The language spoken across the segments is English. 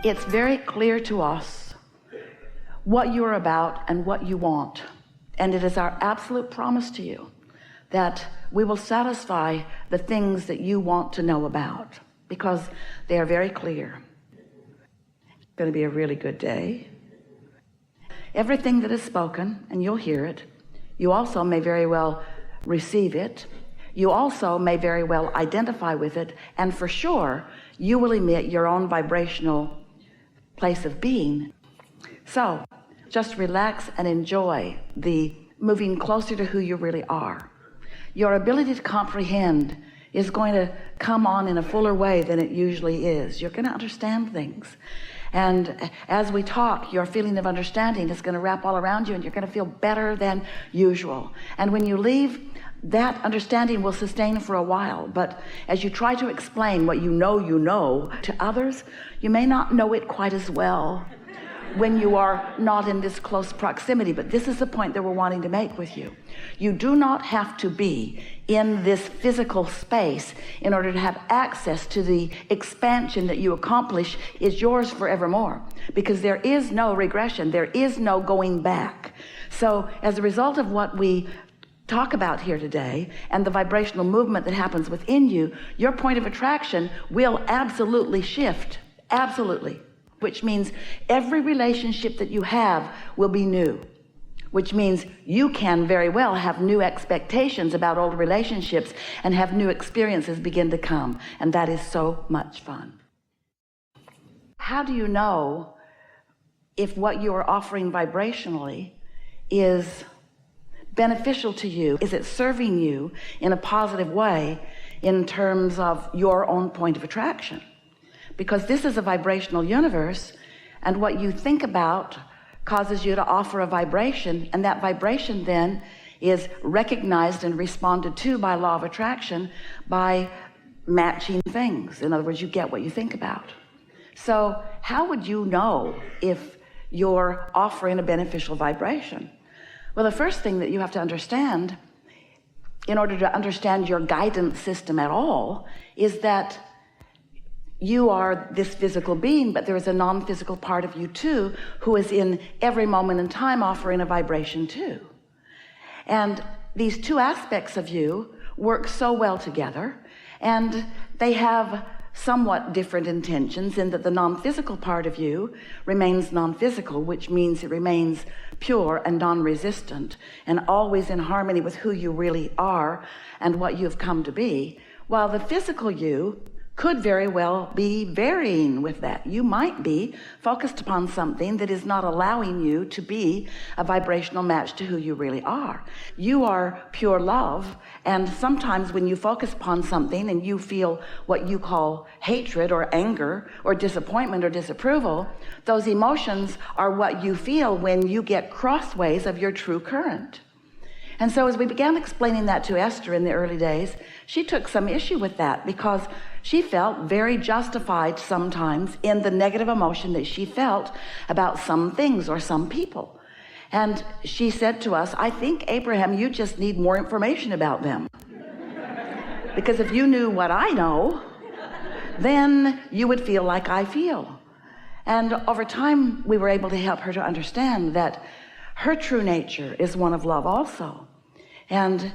It's very clear to us what you're about and what you want. And it is our absolute promise to you that we will satisfy the things that you want to know about, because they are very clear. It's going to be a really good day. Everything that is spoken, and you'll hear it, you also may very well receive it. You also may very well identify with it, and for sure, you will emit your own vibrational place of being. So just relax and enjoy the moving closer to who you really are. Your ability to comprehend is going to come on in a fuller way than it usually is. You're going to understand things. And as we talk, your feeling of understanding is going to wrap all around you, and you're going to feel better than usual. And when you leave, that understanding will sustain for a while. But as you try to explain what you know to others, you may not know it quite as well when you are not in this close proximity. But this is the point that we're wanting to make with you. You do not have to be in this physical space in order to have access to the expansion that you accomplish is yours forevermore, because there is no regression, there is no going back. So as a result of what we talk about here today and the vibrational movement that happens within you, your point of attraction will absolutely shift, absolutely. Which means every relationship that you have will be new, which means you can very well have new expectations about old relationships and have new experiences begin to come. And that is so much fun. How do you know if what you are offering vibrationally is beneficial to you? Is it serving you in a positive way in terms of your own point of attraction? Because this is a vibrational universe, and what you think about causes you to offer a vibration, and that vibration then is recognized and responded to by law of attraction by matching things. In other words, you get what you think about. So how would you know if you're offering a beneficial vibration? Well, the first thing that you have to understand in order to understand your guidance system at all is that you are this physical being, but there is a non-physical part of you too, who is in every moment in time offering a vibration too. And these two aspects of you work so well together, and they have somewhat different intentions in that the non-physical part of you remains non-physical, which means it remains pure and non-resistant and always in harmony with who you really are and what you've come to be, while the physical you could very well be varying with that. You might be focused upon something that is not allowing you to be a vibrational match to who you really are. You are pure love, and sometimes when you focus upon something and you feel what you call hatred or anger or disappointment or disapproval, those emotions are what you feel when you get crossways of your true current. And so as we began explaining that to Esther in the early days, she took some issue with that because she felt very justified sometimes in the negative emotion that she felt about some things or some people. And she said to us, I think, Abraham, you just need more information about them. Because if you knew what I know, then you would feel like I feel. And over time, we were able to help her to understand that her true nature is one of love also. And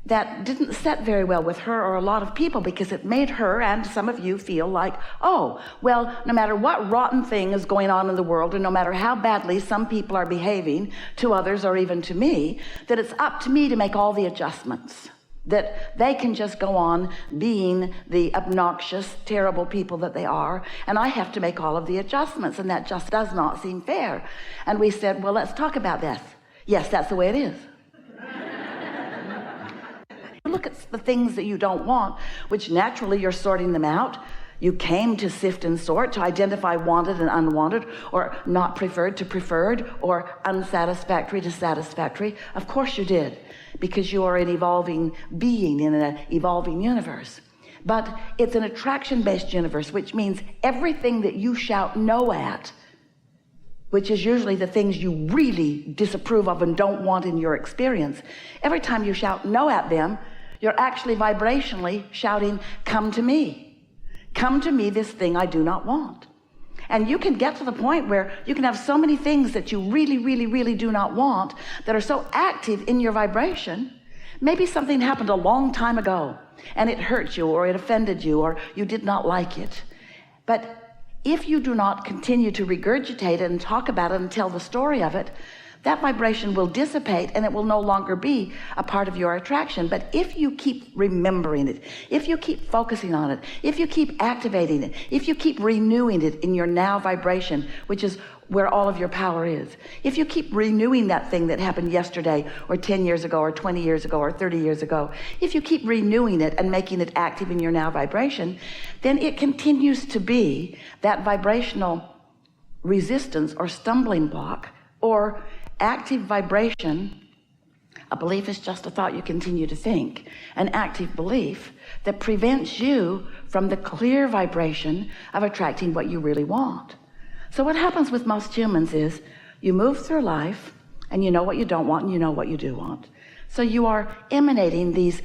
that didn't set very well with her or a lot of people, because it made her and some of you feel like, oh, well, no matter what rotten thing is going on in the world, and no matter how badly some people are behaving to others or even to me, that it's up to me to make all the adjustments, that they can just go on being the obnoxious, terrible people that they are, and I have to make all of the adjustments, and that just does not seem fair. And we said, well, let's talk about this. Yes, that's the way it is. Look at the things that you don't want, which naturally you're sorting them out. You came to sift and sort, to identify wanted and unwanted, or not preferred to preferred, or unsatisfactory to satisfactory. Of course you did, because you are an evolving being in an evolving universe. But it's an attraction-based universe, which means everything that you shout no at, which is usually the things you really disapprove of and don't want in your experience, every time you shout no at them, you're actually vibrationally shouting, come to me. Come to me, this thing I do not want. And you can get to the point where you can have so many things that you really, really, really do not want that are so active in your vibration. Maybe something happened a long time ago and it hurt you, or it offended you, or you did not like it. But if you do not continue to regurgitate it and talk about it and tell the story of it, that vibration will dissipate and it will no longer be a part of your attraction. But if you keep remembering it, if you keep focusing on it, if you keep activating it, if you keep renewing it in your now vibration, which is where all of your power is, if you keep renewing that thing that happened yesterday or 10 years ago or 20 years ago or 30 years ago, if you keep renewing it and making it active in your now vibration, then it continues to be that vibrational resistance or stumbling block or active vibration. A belief is just a thought you continue to think. An active belief that prevents you from the clear vibration of attracting what you really want. So what happens with most humans is you move through life and you know what you don't want and you know what you do want. So you are emanating these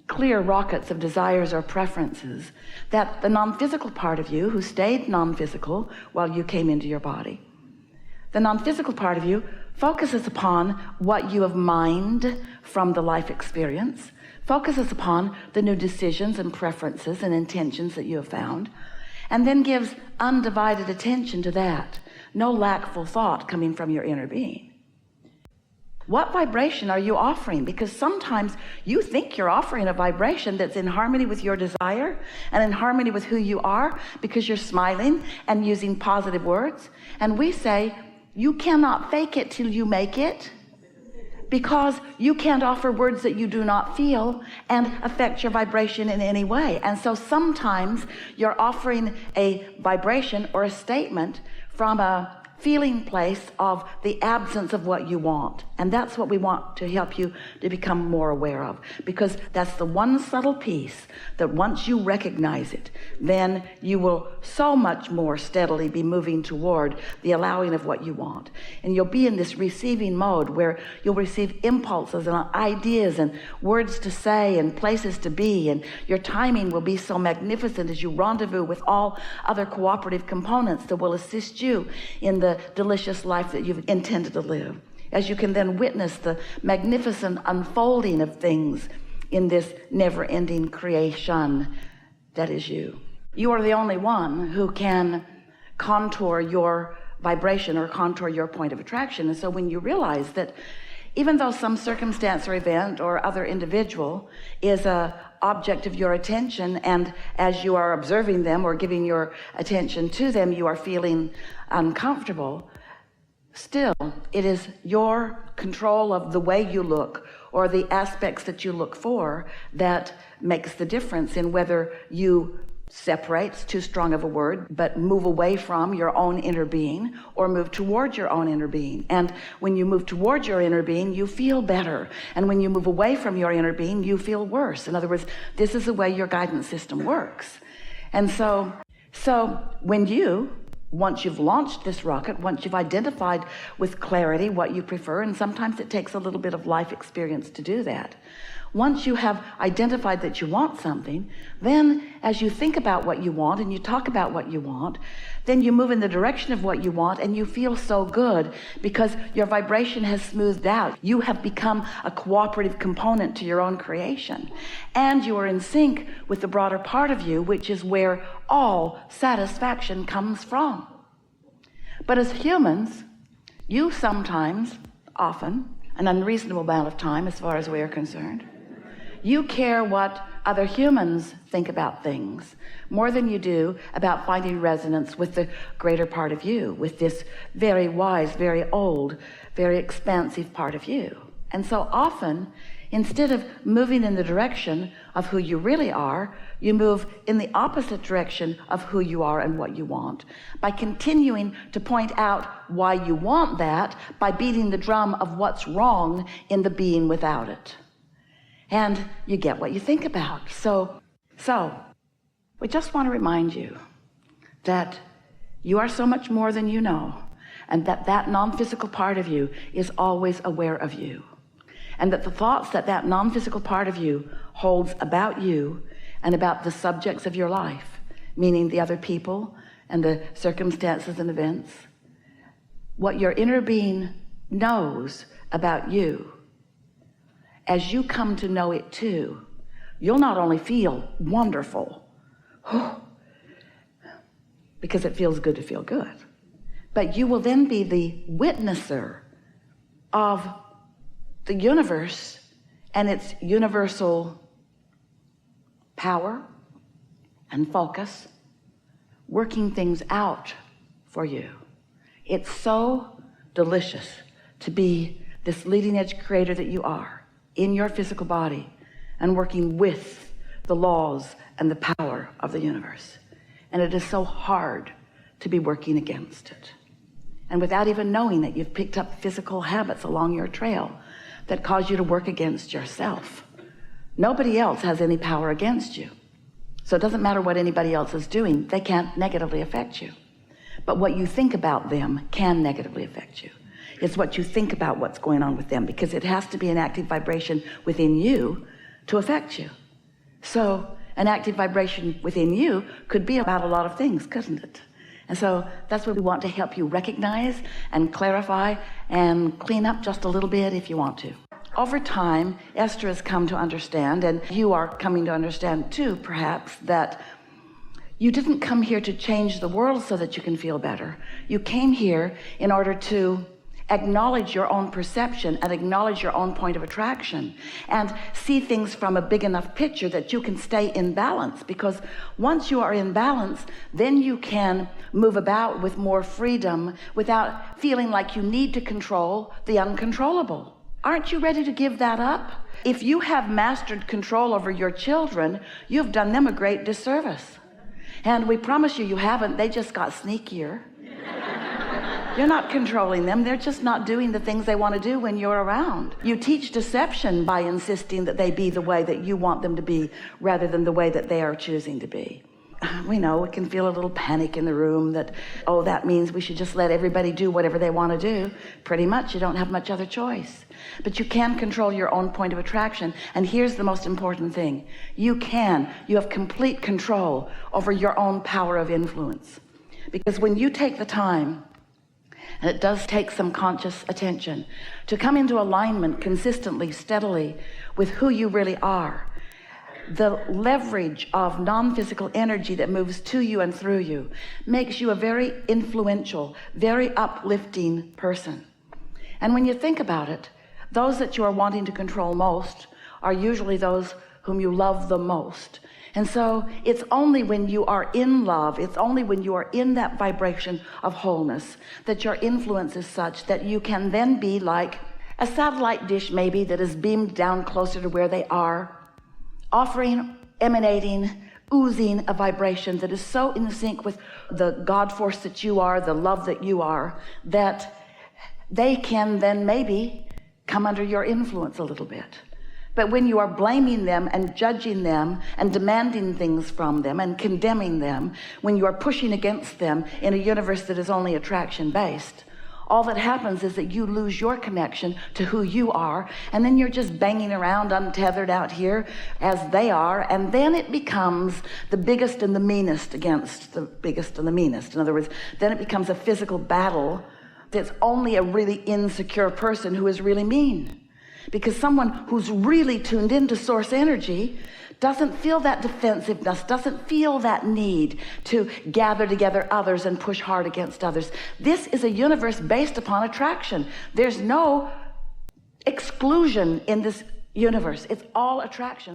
clear rockets of desires or preferences that the non-physical part of you, who stayed non-physical while you came into your body, the non-physical part of you focuses upon what you have mined from the life experience, focuses upon the new decisions and preferences and intentions that you have found, and then gives undivided attention to that. No lackful thought coming from your inner being. What vibration are you offering? Because sometimes you think you're offering a vibration that's in harmony with your desire and in harmony with who you are because you're smiling and using positive words. And we say, you cannot fake it till you make it, because you can't offer words that you do not feel and affect your vibration in any way. And so sometimes you're offering a vibration or a statement from a feeling place of the absence of what you want. And that's what we want to help you to become more aware of, because that's the one subtle piece that once you recognize it, then you will so much more steadily be moving toward the allowing of what you want. And you'll be in this receiving mode where you'll receive impulses and ideas and words to say and places to be, and your timing will be so magnificent as you rendezvous with all other cooperative components that will assist you in the delicious life that you've intended to live, as you can then witness the magnificent unfolding of things in this never-ending creation that is you. You are the only one who can contour your vibration or contour your point of attraction. And so when you realize that even though some circumstance or event or other individual is a object of your attention, and as you are observing them or giving your attention to them, you are feeling uncomfortable, still it is your control of the way you look or the aspects that you look for that makes the difference in whether you separate's too strong of a word, but move away from your own inner being or move towards your own inner being. And when you move towards your inner being, you feel better. And when you move away from your inner being, you feel worse. In other words, this is the way your guidance system works. And so when once you've launched this rocket, once you've identified with clarity what you prefer, and sometimes it takes a little bit of life experience to do that. Once you have identified that you want something, then as you think about what you want and you talk about what you want, then you move in the direction of what you want, and you feel so good because your vibration has smoothed out. You have become a cooperative component to your own creation, and you are in sync with the broader part of you, which is where all satisfaction comes from. But as humans, you sometimes, often, an unreasonable amount of time as far as we are concerned, you care what other humans think about things more than you do about finding resonance with the greater part of you, with this very wise, very old, very expansive part of you. And so often, instead of moving in the direction of who you really are, you move in the opposite direction of who you are and what you want, by continuing to point out why you want that, by beating the drum of what's wrong in the being without it. And you get what you think about. So we just want to remind you that you are so much more than you know, and that non-physical part of you is always aware of you, and that the thoughts that non-physical part of you holds about you and about the subjects of your life, meaning the other people and the circumstances and events, what your inner being knows about you, as you come to know it too, you'll not only feel wonderful, because it feels good to feel good, but you will then be the witnesser of the universe and its universal power and focus, working things out for you. It's so delicious to be this leading edge creator that you are in your physical body and working with the laws and the power of the universe. And it is so hard to be working against it. And without even knowing it, you've picked up physical habits along your trail that cause you to work against yourself. Nobody else has any power against you. So it doesn't matter what anybody else is doing, they can't negatively affect you. But what you think about them can negatively affect you. It's what you think about what's going on with them, because it has to be an active vibration within you to affect you. So an active vibration within you could be about a lot of things, couldn't it? And so that's what we want to help you recognize and clarify and clean up just a little bit if you want to. Over time, Esther has come to understand, and you are coming to understand too, perhaps, that you didn't come here to change the world so that you can feel better. You came here in order to acknowledge your own perception and acknowledge your own point of attraction and see things from a big enough picture that you can stay in balance, because once you are in balance, then you can move about with more freedom without feeling like you need to control the uncontrollable. Aren't you ready to give that up? If you have mastered control over your children, you've done them a great disservice. And we promise you, you haven't. They just got sneakier. You're not controlling them. They're just not doing the things they want to do when you're around. You teach deception by insisting that they be the way that you want them to be rather than the way that they are choosing to be. We know we can feel a little panic in the room that, oh, that means we should just let everybody do whatever they want to do. Pretty much, you don't have much other choice. But you can control your own point of attraction. And here's the most important thing. You have complete control over your own power of influence. Because when you take the time, and it does take some conscious attention, to come into alignment consistently, steadily with who you really are, the leverage of non-physical energy that moves to you and through you makes you a very influential, very uplifting person. And when you think about it, those that you are wanting to control most are usually those whom you love the most. And so it's only when you are in love, it's only when you are in that vibration of wholeness that your influence is such that you can then be like a satellite dish maybe that is beamed down closer to where they are, offering, emanating, oozing a vibration that is so in sync with the God force that you are, the love that you are, that they can then maybe come under your influence a little bit. But when you are blaming them and judging them and demanding things from them and condemning them, when you are pushing against them in a universe that is only attraction-based, all that happens is that you lose your connection to who you are, and then you're just banging around untethered out here as they are, and then it becomes the biggest and the meanest against the biggest and the meanest. In other words, then it becomes a physical battle that's only a really insecure person who is really mean. Because someone who's really tuned into source energy doesn't feel that defensiveness, doesn't feel that need to gather together others and push hard against others. This is a universe based upon attraction. There's no exclusion in this universe. It's all attraction.